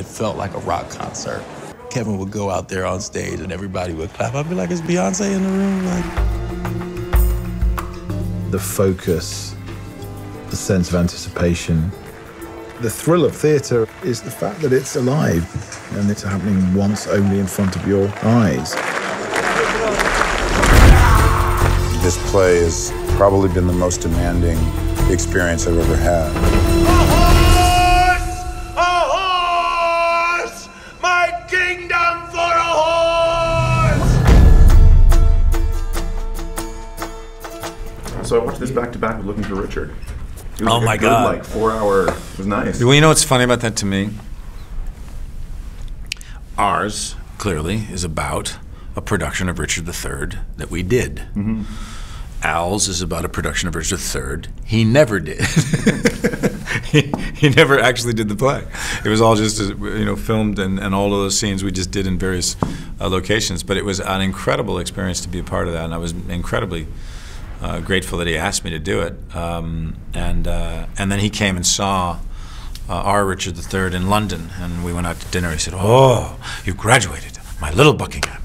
it felt like a rock concert. Kevin would go out there on stage and everybody would clap. I'd be like, is Beyonce in the room? Like, the focus, the sense of anticipation. The thrill of theatre is the fact that it's alive and it's happening once only in front of your eyes. This play has probably been the most demanding experience I've ever had. A horse! My kingdom for a horse! So I watched this back to back with Looking for Richard. It was Oh my good, God. like 4 hour, it was nice. Well, you know what's funny about that to me? Ours, clearly, is about a production of Richard III that we did. Mm-hmm. Al's is about a production of Richard III he never did. he never actually did the play. It was all just filmed, and all of those scenes we just did in various locations. But it was an incredible experience to be a part of that, and I was incredibly grateful that he asked me to do it. And then he came and saw our Richard III in London, and we went out to dinner. He said, "Oh, you graduated, my little Buckingham."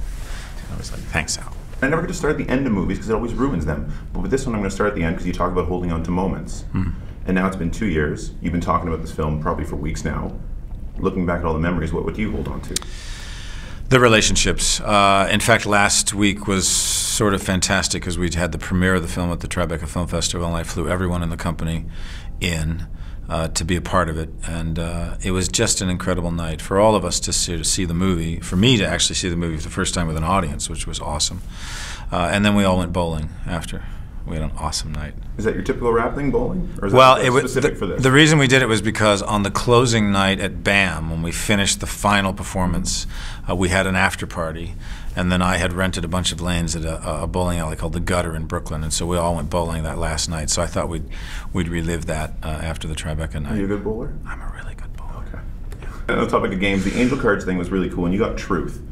And I was like, "Thanks, Al." I never get to start at the end of movies because it always ruins them. But with this one, I'm going to start at the end because you talk about holding on to moments. And now it's been 2 years. You've been talking about this film probably for weeks now. Looking back at all the memories, what do you hold on to? The relationships. In fact, last week was sort of fantastic because we'd had the premiere of the film at the Tribeca Film Festival, and I flew everyone in the company in to be a part of it. And it was just an incredible night for all of us to see the movie, for me to actually see the movie for the first time with an audience, which was awesome. And then we all went bowling after. We had an awesome night. Is that your typical rap thing, bowling? Or is well, that specific for this? The reason we did it was because on the closing night at BAM, when we finished the final performance, we had an after party, and then I had rented a bunch of lanes at a bowling alley called the Gutter in Brooklyn, and so we all went bowling that last night. So I thought we'd relive that after the Tribeca night. Are you a good bowler? I'm a really good bowler. Okay. And on the topic of games, the Angel Cards thing was really cool, and you got Truth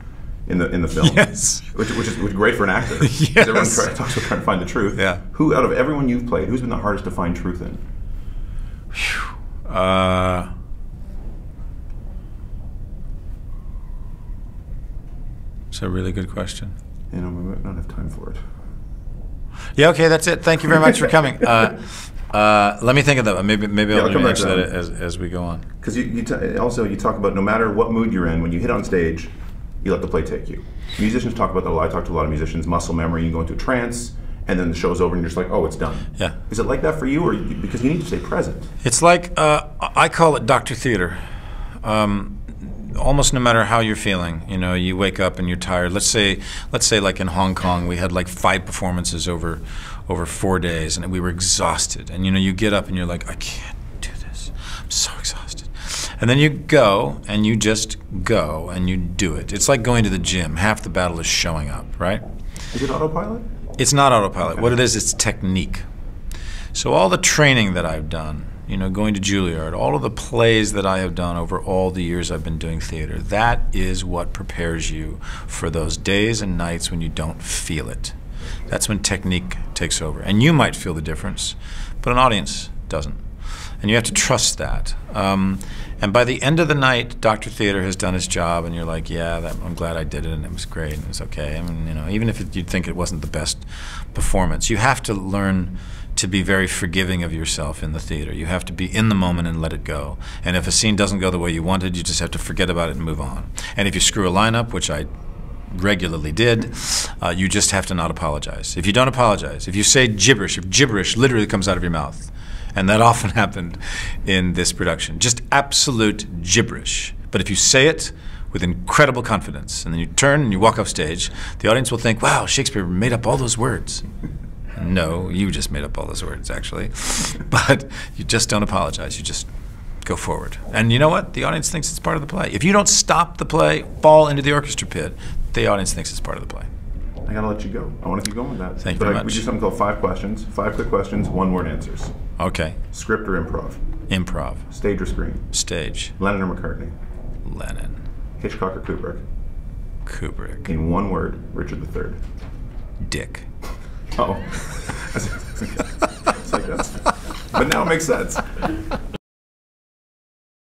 in the film. Yes. Which is great for an actor. Yes. Everyone talks about trying to find the truth. Yeah. Who, out of everyone you've played, who's been the hardest to find truth in? It's a really good question. You know, we might not have time for it. Yeah, okay, that's it. Thank you very much for coming. Let me think of that. Maybe I'll answer that as we go on. Because you talk about no matter what mood you're in, when you hit on stage, you let the play take you. Musicians talk about that a lot. I talk to a lot of musicians. Muscle memory. You go into a trance, and then the show's over, and you're just like, oh, it's done. Yeah. Is it like that for you, or because you need to stay present? It's like I call it Dr. Theater. Almost no matter how you're feeling, you wake up and you're tired. Let's say like in Hong Kong, we had like 5 performances over 4 days, and we were exhausted. And you get up and you're like, I can't do this. I'm so exhausted. And then you go and you just go and you do it. It's like going to the gym. Half the battle is showing up, right? Is it autopilot? It's not autopilot. Okay. What it is, it's technique. So all the training that I've done, going to Juilliard, all of the plays that I have done over all the years I've been doing theater, that is what prepares you for those days and nights when you don't feel it. That's when technique takes over. And you might feel the difference, but an audience doesn't. And you have to trust that. And by the end of the night, Dr. Theater has done its job, and you're like, yeah, I'm glad I did it, and it was great, and it was okay. I mean, even if you'd think it wasn't the best performance, you have to learn to be very forgiving of yourself in the theater. You have to be in the moment and let it go. And if a scene doesn't go the way you wanted, you just have to forget about it and move on. And if you screw a line up, which I regularly did, you just have to not apologize. If you don't apologize, if you say gibberish, if gibberish literally comes out of your mouth, and that often happened in this production, just absolute gibberish. But if you say it with incredible confidence, and then you turn and you walk off stage, the audience will think, wow, Shakespeare made up all those words. No, you just made up all those words, actually. But you just don't apologize. You just go forward. And you know what? The audience thinks it's part of the play. If you don't stop the play, fall into the orchestra pit, the audience thinks it's part of the play. I gotta let you go. I want to keep going with that. Thank you very much. We do something called 5 questions. 5 quick questions, 1-word answers. Okay. Script or improv? Improv. Stage or screen? Stage. Lennon or McCartney? Lennon. Hitchcock or Kubrick? Kubrick. In 1 word, Richard III. Dick. Oh. It's like that. But now it makes sense.